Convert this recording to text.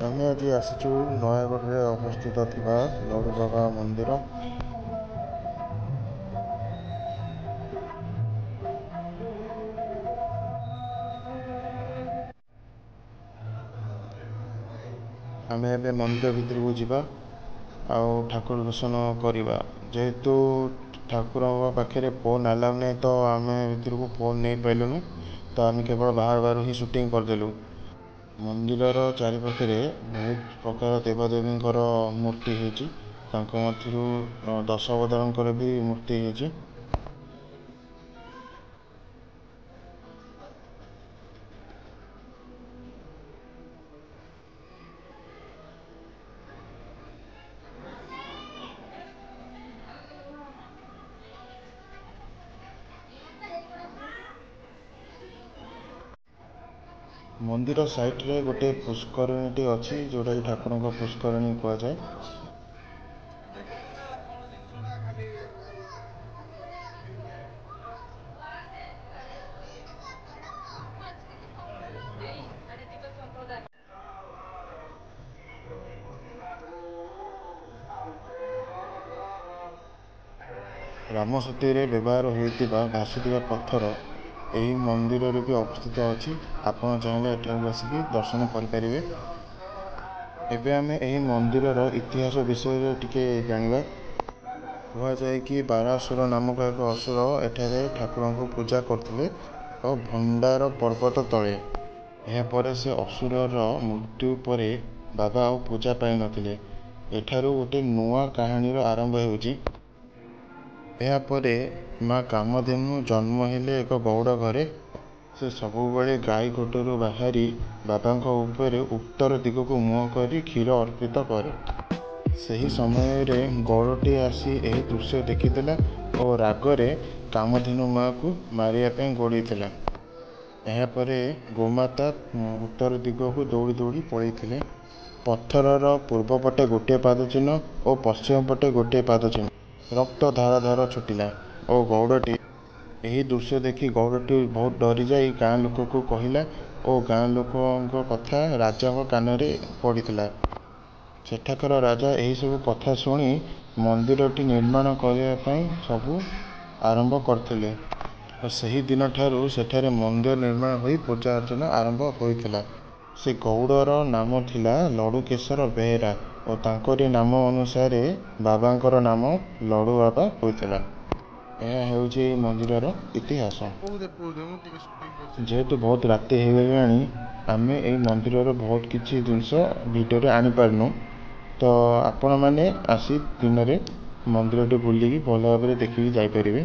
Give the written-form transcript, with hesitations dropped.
ଆମେ ଆଜି ଆସିଛୁ ନୟାଗଡ଼ରେ ଅବସ୍ଥିତ ଥିବା ଲଡ଼ୁବାବା ମନ୍ଦିର। ଆମେ ଏବେ ମନ୍ଦିର ଭିତରକୁ ଯିବା ଆଉ ଠାକୁର ଦର୍ଶନ କରିବା। ଯେହେତୁ ଠାକୁରଙ୍କ ପାଖରେ ଫୋନ୍ ଆଲାଉ ନାହିଁ ତ ଆମେ ଭିତରକୁ ଫୋନ୍ ନେଇପାରିଲୁନି, ତ ଆମେ କେବଳ ବାହାରୁ ହିଁ ସୁଟିଂ କରିଦେଲୁ। ମନ୍ଦିରର ଚାରିପାଖରେ ବହୁତ ପ୍ରକାର ଦେବାଦେବୀଙ୍କର ମୂର୍ତ୍ତି ହେଇଛି। ତାଙ୍କ ମଧ୍ୟରୁ ଦଶାବତାରଙ୍କର ବି ମୂର୍ତ୍ତି ହେଇଛି। ମନ୍ଦିର ସାଇଟରେ ଗୋଟେ ପୁଷ୍କରିଣୀଟି ଅଛି, ଯେଉଁଟାକି ଠାକୁରଙ୍କ ପୁଷ୍କରିଣୀ କୁହାଯାଏ। ରାମସତୀରେ ବ୍ୟବହାର ହୋଇଥିବା ଭାସୁଥିବା ପଥର ଏହି ମନ୍ଦିରରେ ବି ଅବସ୍ଥିତ ଅଛି। ଆପଣ ଚାହିଁଲେ ଏଠାକୁ ଆସିକି ଦର୍ଶନ କରିପାରିବେ। ଏବେ ଆମେ ଏହି ମନ୍ଦିରର ଇତିହାସ ବିଷୟରେ ଟିକେ ଜାଣିବା। କୁହାଯାଏ କି ବାରାସୁର ନାମକ ଏକ ଅସୁର ଏଠାରେ ଠାକୁରଙ୍କୁ ପୂଜା କରୁଥିଲେ ଓ ଭଣ୍ଡାର ପର୍ବତ ତଳେ। ଏହାପରେ ସେ ଅସୁରର ମୃତ୍ୟୁ ପରେ ବାବା ଆଉ ପୂଜା ପାଇନଥିଲେ। ଏଠାରୁ ଗୋଟେ ନୂଆ କାହାଣୀର ଆରମ୍ଭ ହେଉଛି। ଏହାପରେ ମା କାମଧେନୁ ଜନ୍ମ ହେଲେ ଏକ ଗୌଡ଼ ଘରେ। ସେ ସବୁବେଳେ ଗାଈ ଗୋଟରୁ ବାହାରି ବାବାଙ୍କ ଉପରେ ଉତ୍ତର ଦିଗକୁ ମୁହଁ କରି କ୍ଷୀର ଅର୍ପିତ କରେ। ସେହି ସମୟରେ ଗୌଡ଼ଟି ଆସି ଏହି ଦୃଶ୍ୟ ଦେଖିଥିଲା ଓ ରାଗରେ କାମଧେନୁ ମା'କୁ ମାରିବା ପାଇଁ ଗୋଡ଼େଇଥିଲା। ଏହାପରେ ଗୋମାତା ଉତ୍ତର ଦିଗକୁ ଦୌଡ଼ି ଦୌଡ଼ି ପଳାଇଥିଲେ। ପଥରର ପୂର୍ବ ପଟେ ଗୋଟିଏ ପାଦ ଚିହ୍ନ ଓ ପଶ୍ଚିମ ପଟେ ଗୋଟିଏ ପାଦ ଚିହ୍ନ। ରକ୍ତ ଧାର ଧାର ଛୁଟିଲା ଓ ଗୌଡ଼ଟି ଏହି ଦୃଶ୍ୟ ଦେଖି ଗୌଡ଼ଟି ବହୁତ ଡରିଯାଇ ଗାଁ ଲୋକକୁ କହିଲା ଓ ଗାଁ ଲୋକଙ୍କ କଥା ରାଜାଙ୍କ କାନରେ ପଡ଼ିଥିଲା। ସେଠାକାର ରାଜା ଏହିସବୁ କଥା ଶୁଣି ମନ୍ଦିରଟି ନିର୍ମାଣ କରିବା ପାଇଁ ସବୁ ଆରମ୍ଭ କରିଥିଲେ ଓ ସେହି ଦିନଠାରୁ ସେଠାରେ ମନ୍ଦିର ନିର୍ମାଣ ହୋଇ ପୂଜା ଅର୍ଚ୍ଚନା ଆରମ୍ଭ ହୋଇଥିଲା। ସେ ଗୌଡ଼ର ନାମ ଥିଲା ଲଡ଼ୁକେଶର ବେହେରା ଓ ତାଙ୍କରି ନାମ ଅନୁସାରେ ବାବାଙ୍କର ନାମ ଲଡ଼ୁବାବା ହୋଇଥିଲା। ଏହା ହେଉଛି ଏହି ମନ୍ଦିରର ଇତିହାସ। ଯେହେତୁ ବହୁତ ରାତି ହୋଇଗଲାଣି, ଆମେ ଏହି ମନ୍ଦିରର ବହୁତ କିଛି ଜିନିଷ ଭିଡ଼ିଓରେ ଆଣିପାରିନୁ, ତ ଆପଣମାନେ ଆସି ଦିନରେ ମନ୍ଦିରଟି ବୁଲିକି ଭଲ ଭାବରେ ଦେଖିକି ଯାଇପାରିବେ।